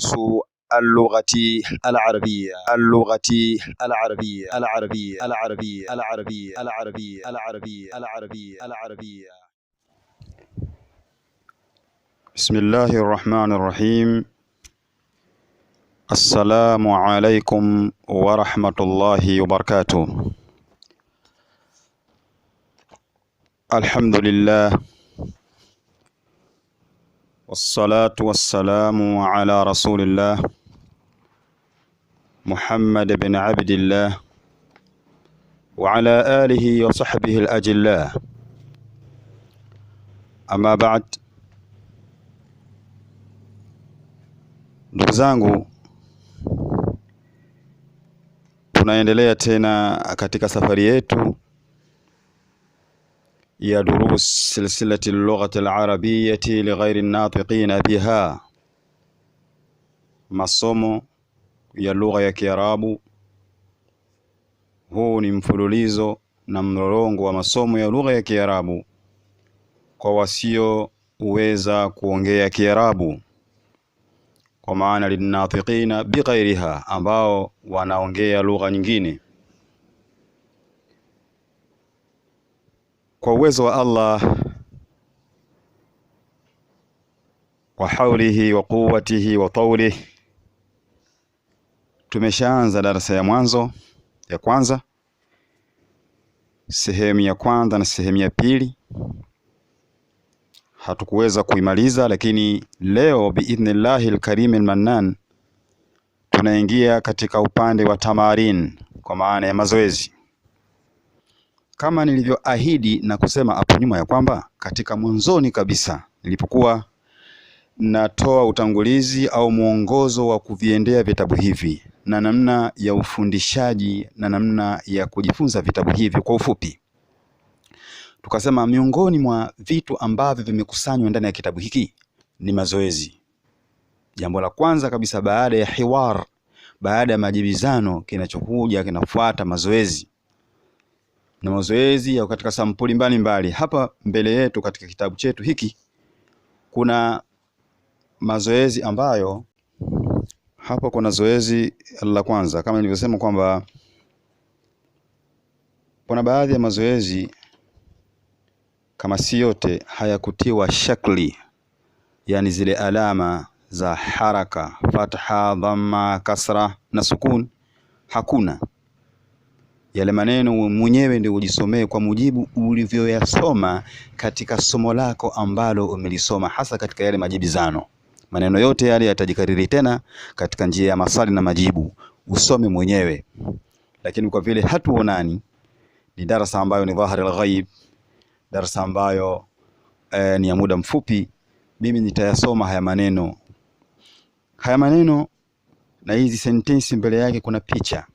دروس اللغة العربية بسم الله الرحمن الرحيم. السلام عليكم ورحمة الله وبركاته. الحمد لله والصلاة والسلام على رسول الله محمد بن عبد الله وعلى آله وصحبه الأجلاء. أما بعد، ndugu zangu, tunaendelea tena katika safari yetu ya durus silsilati al-lughati al-arabiyyati li ghairi an-natiqina biha, masomo ya lugha ya Kiarabu. Huu ni mfululizo na mlolongo wa masomo ya lugha ya Kiarabu kwa wasio uweza kuongea Kiarabu, kwa maana linatiqina bighairiha, ambao wanaongea lugha nyingine. Kwa uwezo wa Allah wa haulihi wa quwwatihi wa tawlihi, tumeshaanza darasa ya kwanza, sehemu ya kwanza na sehemu ya pili. Hatukuweza kuimaliza, lakini leo biidhnillahi alkarim almannan tunaingia katika upande wa tamarin, kwa maana ya mazoezi. Kama nilivyoahidi na kusema hapo nyuma ya kwamba katika mwanzoni kabisa nilipokuwa natoa utangulizi au mwongozo wa kuviendea vitabu hivi na namna ya ufundishaji na namna ya kujifunza vitabu hivi kwa ufupi, tukasema miongoni mwa vitu ambavyo vimekusanywa ndani ya kitabu hiki ni mazoezi. Jambo la kwanza kabisa baada ya hiwar, baada ya majibizano, kinachokuja kinafuata mazoezi. Na mazoezi ya katika sampuli mbalimbali. Hapa mbele yetu katika kitabu chetu hiki kuna mazoezi ambayo, hapa kuna zoezi la kwanza, kama nilivyosema kwamba kuna baadhi ya mazoezi kama si yote hayakutiwa shakli, yani zile alama za haraka, fatha, dhamma, kasra na sukun, hakuna. Yale maneno mwenyewe ndio ujisomee kwa mujibu ulivyoyasoma katika somo lako ambalo umelisoma, hasa katika yale majibizano. Maneno yote yale yatajikariri tena katika njia ya maswali na majibu, usome mwenyewe. Lakini kwa vile hatuonani, ni darasa ambayo ni dhahir al-ghaib, darasa ambayo ni ya muda mfupi, mimi nitayasoma haya maneno na hizi sentensi mbele yake kuna picha.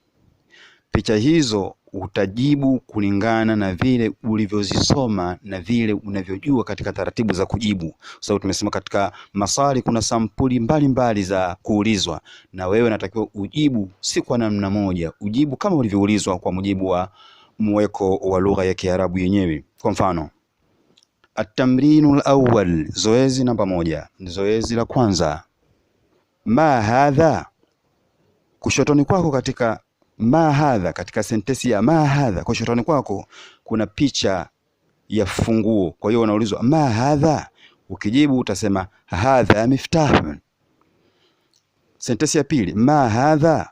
Picha hizo utajibu kulingana na vile ulivyozisoma na vile unavyojua katika taratibu za kujibu. Sababu tumesema katika maswali kuna sampuli mbalimbali za kuulizwa, na wewe unatakiwa ujibu si kwa namna moja, ujibu kama ulivyoulizwa kwa mujibu wa mweko wa lugha ya Kiarabu yenyewe. Kwa mfano, at-tamrinul awwal, zoezi namba 1, zoezi la kwanza. Ma hadha, kushotoni kwako katika ma hadha, katika sentensi ya ma hadha, kushotoni kwako kuna picha ya funguo. Kwa hiyo unaulizwa ma hadha, ukijibu utasema hadha miftah. Sentensi ya pili, ma hadha,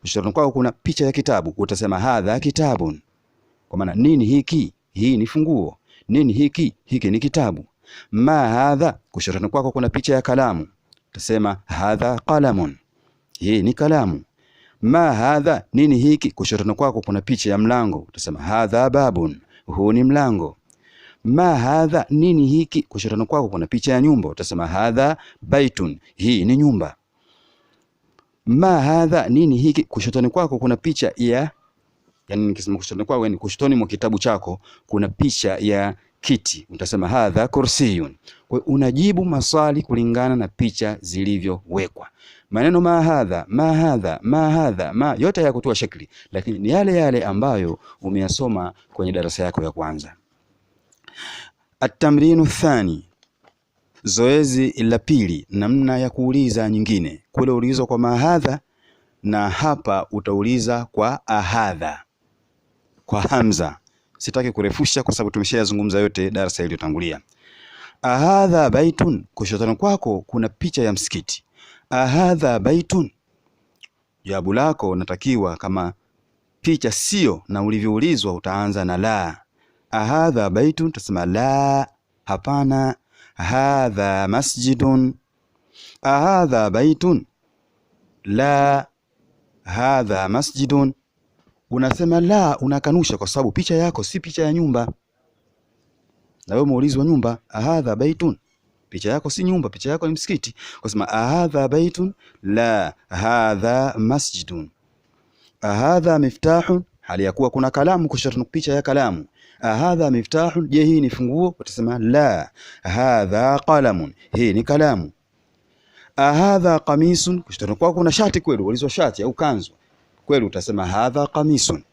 kushotoni kwako kuna picha ya kitabu, utasema hadha kitabun. Kwa maana nini hiki? Hii ni funguo. Nini hiki? Hiki ni kitabu. Ma hadha, kushotoni kwako kuna picha ya kalamu, utasema hadha qalamun. Hii ni kalamu. Ma hadha, nini hiki? Kushotoni kwako kuna picha ya mlango, utasema hadha babun. Huu ni mlango. Ma hadha, nini hiki? Kushotoni kwako kuna picha ya nyumba, utasema hadha baitun. Hii ni nyumba. Ma hadha, nini hiki? Kushotoni kwako kuna picha ya, yani nikisema kushotoni kwako ni kushotoni mwa kitabu chako kuna picha ya kiti, utasema hadha kursiyun. Kwa unajibu maswali kulingana na picha zilivyowekwa. Maneno ma hadha, ma hadha, ma hadha, ma yote hayakutoa shakli, lakini ni yale yale ambayo umeyasoma kwenye darasa yako ya kwanza. At-tamrinu thani, Zoezi la pili, namna ya kuuliza nyingine. Kule ulizwa kwa mahadha na hapa utauliza kwa ahadha, kwa hamza. Sitaki kurefusha kwa sababu tumeshayazungumza yote darasa iliyotangulia. Ahadha baitun, kushotani kwako kuna picha ya msikiti. Ahadha baitun, jawabu lako unatakiwa kama picha sio na ulivyoulizwa utaanza na la. Ahadha baitun, tasema la, hapana. Hadha masjidun. Ahadha baitun, la. Hadha masjidun. Unasema la, unakanusha kwa sababu picha yako si picha ya nyumba. Na wewe umeulizwa nyumba. Ahadha baitun, picha yako si nyumba, picha yako ni msikiti. Kwa sema ahadha baitun, la. Hadha masjidun. Ahadha miftahun, hali ya kuwa kuna kalamu kushoto, picha ya kalamu. Ahadha miftahun, je hii ni funguo? Utasema la. Hadha qalamun, hii ni kalamu. Ahadha qamisun, kushoto kwako kuna shati kweli, ulizwa shati au kanzu kweli, utasema hadha qamisun.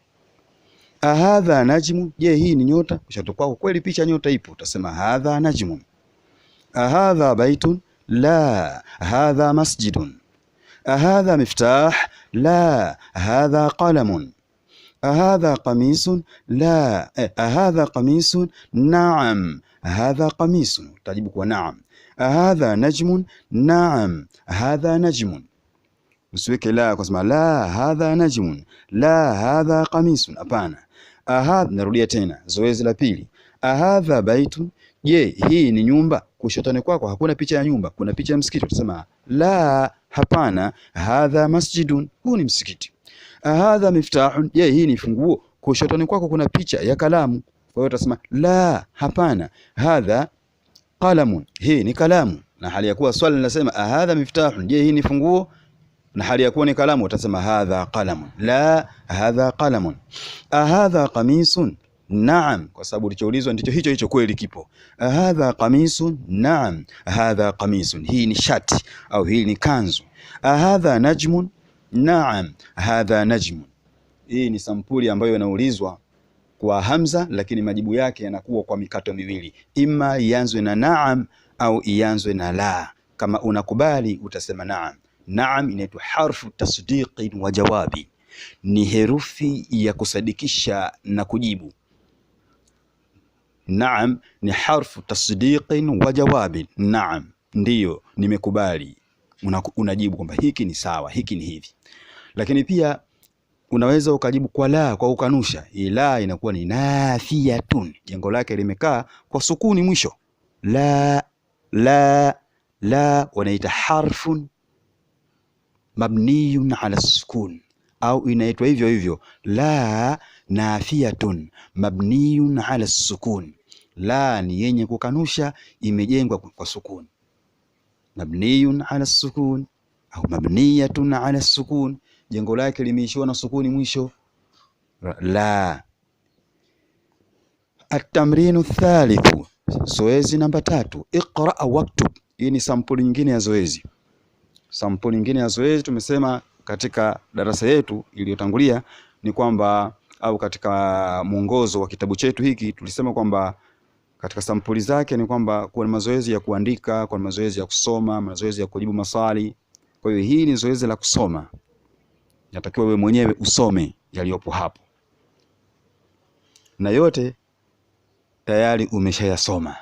Ahadha najmun, je hii ni nyota? Kushoto kwako kweli picha nyota ipo, utasema hadha najmun. Ahadha baitun, la. Hadha masjidun. Ahadha miftah, la. Hadha qalamun. Ahadha qamisun, la. Ahadha qamisun, naam. Hadha qamisun, utajibu kwa naam. Ahadha najmun, naam. Hadha najmun. Usiweke la kwa sababu la hadha najmun, la hadha qamisun, hapana. Ahadha, narudia tena zoezi la pili. Ahadha baitun, je hii ni nyumba? Kushotani kwako hakuna picha ya nyumba, kuna picha ya msikiti, utasema la, hapana. Hadha masjidun, huu ni msikiti. Ahadha miftahun, je hii ni funguo? Kushotani kwako kuna picha ya kalamu, kwa hiyo utasema la, hapana. Hadha qalamun, hii ni kalamu. Na hali ya kuwa swali linasema ahadha miftahun, je hii ni funguo? Na hali ya kuwa ni kalamu utasema hadha qalamun, la. Hadha qalamun. Ahadha qamisun, naam, kwa sababu ulichoulizwa ndicho hicho hicho kweli kipo. Ahadha qamisun, naam. Hadha qamisun, hii ni shati au hii ni kanzu. Ahadha najmun, naam. Hadha najmun. Hii ni sampuli ambayo inaulizwa kwa hamza, lakini majibu yake yanakuwa kwa mikato miwili, ima ianzwe na naam au ianzwe na la. Kama unakubali utasema naam. Naam inaitwa harfu tasdiqin wa jawabi, ni herufi ya kusadikisha na kujibu. Naam ni harfu tasdiqin wa jawabi. Naam, ndiyo, nimekubali. Unajibu kwamba hiki ni sawa, hiki ni hivi. Lakini pia unaweza ukajibu kwa la, kwa ukanusha. Ila inakuwa ni nafiyatun, jengo lake limekaa kwa sukuni mwisho. La, la, la wanaita harfun mabniyun ala sukun, au inaitwa hivyo hivyo la nafiyatun mabniyun ala sukun. La ni yenye kukanusha, imejengwa kwa sukun. Mabniyun ala sukun au mabniyatun ala sukun, jengo lake limeishiwa na sukuni mwisho. La. At-tamrinu thalithu, zoezi namba 3. Iqra waktub. Hii ni sampuli nyingine ya zoezi. Sampuli nyingine ya zoezi tumesema katika darasa yetu iliyotangulia ni kwamba, au katika mwongozo wa kitabu chetu hiki tulisema kwamba katika sampuli zake ni kwamba kuna mazoezi ya kuandika, kuna mazoezi ya kusoma, mazoezi ya kujibu maswali. Kwa hiyo hii ni zoezi la kusoma. Natakiwa wewe mwenyewe usome yaliyopo hapo. Na yote tayari umeshayasoma.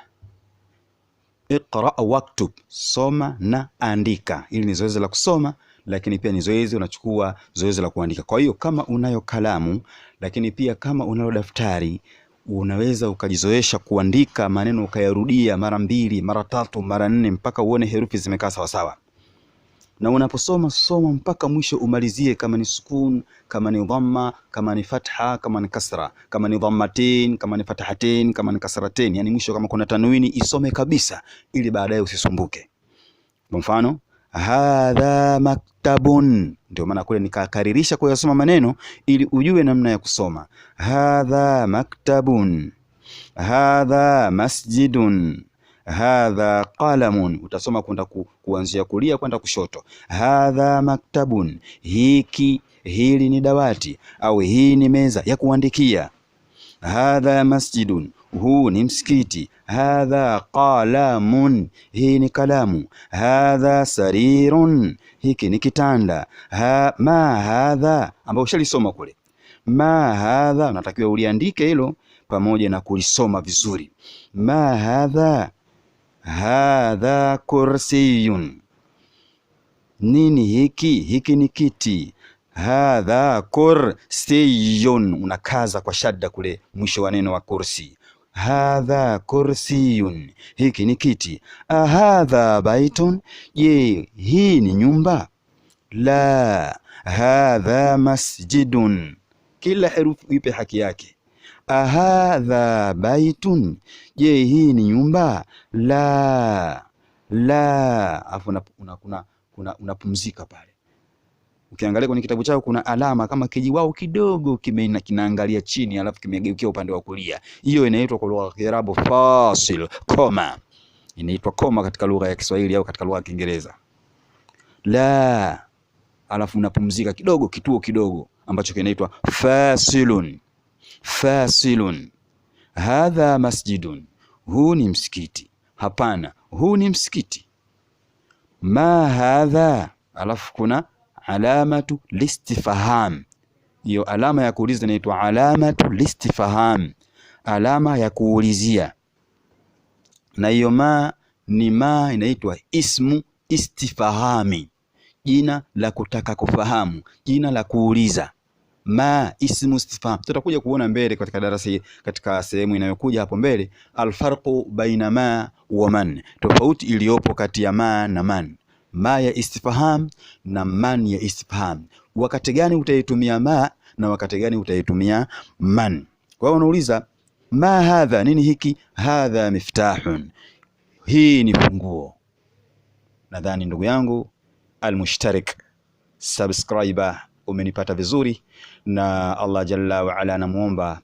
Iqra waktub, soma na andika. Hili ni zoezi la kusoma, lakini pia ni zoezi unachukua zoezi la kuandika. Kwa hiyo kama unayo kalamu, lakini pia kama unalo daftari, unaweza ukajizoesha kuandika maneno ukayarudia mara 2, mara 3, mara 4 mpaka uone herufi zimekaa sawa sawa. Na unaposoma soma mpaka mwisho umalizie, kama ni sukun, kama ni dhamma, kama ni fatha, kama ni kasra, kama ni dhammatain, kama ni fathatain, kama ni kasratain, yani mwisho kama kuna tanwini isome kabisa ili baadaye usisumbuke. Kwa mfano hadha maktabun, ndio maana kule nikakaririsha kuyasoma maneno ili ujue namna ya kusoma. Hadha maktabun, hadha masjidun, hadha qalamun. Utasoma kwenda kuanzia kulia kwenda kushoto. Hadha maktabun, hili ni dawati au hii ni meza ya kuandikia. Hadha masjidun, huu ni msikiti. Hadha qalamun, hii ni kalamu. Hadha sarirun, hiki ni kitanda. Ma hadha, ambao ushalisoma kule. Ma hadha, unatakiwa uliandike hilo pamoja na kulisoma vizuri. Ma hadha, hadha kursiyun, nini hiki? Hiki ni kiti. Hadha kursiyun, unakaza kwa shadda kule mwisho wa neno wa kursi. Hadha kursiyun, hiki ni kiti. Ahadha baitun, je, hii ni nyumba? La, hadha masjidun. Kila herufi ipe haki yake. Ahadha baitun, je, hii ni nyumba? La, la. Afu unapumzika pale. Ukiangalia kwenye kitabu chako kuna alama kama kijiwao kidogo kinaangalia chini, alafu kimegeukia upande wa kulia. Hiyo inaitwa kwa lugha ya Kiarabu fasil, koma. Inaitwa koma katika lugha ya Kiswahili au katika lugha ya Kiingereza. La, alafu unapumzika kidogo, kituo kidogo ambacho kinaitwa fasilun. Fasilun. Hadha masjidun, huu ni msikiti. Hapana, huu ni msikiti. Ma hadha, alafu kuna alamatu listifham. Hiyo alama ya kuuliza inaitwa alamatu listifham, alama ya kuulizia. Na hiyo ma ni ma inaitwa ismu istifhami, jina la kutaka kufahamu, jina la kuuliza. Ma ismu istifham. Tutakuja kuona mbele katika darasa, katika sehemu inayokuja hapo mbele, alfarqu baina ma wa man, tofauti iliyopo kati ya ma na man. Ma ya istifham na man ya istifham. Wakati gani utaitumia ma na wakati gani utaitumia man? Kwa hiyo unauliza ma hadha, nini hiki? Hadha miftahun, hii ni funguo. Nadhani ndugu yangu almushtarik subscriber umenipata vizuri, na Allah jalla wa ala namuomba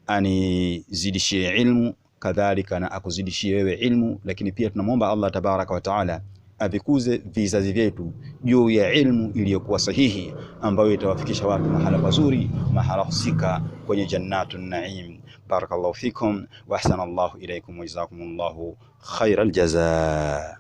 anizidishie ilmu, kadhalika na akuzidishie wewe ilmu. Lakini pia tunamuomba Allah tabaraka wa taala avikuze vizazi vyetu juu ya ilmu iliyokuwa sahihi, ambayo itawafikisha watu mahala pazuri, mahala husika kwenye jannatun naim. Barakallahu fikum wa ahsanallahu ilaykum wa jazakumullahu khairal jazaa.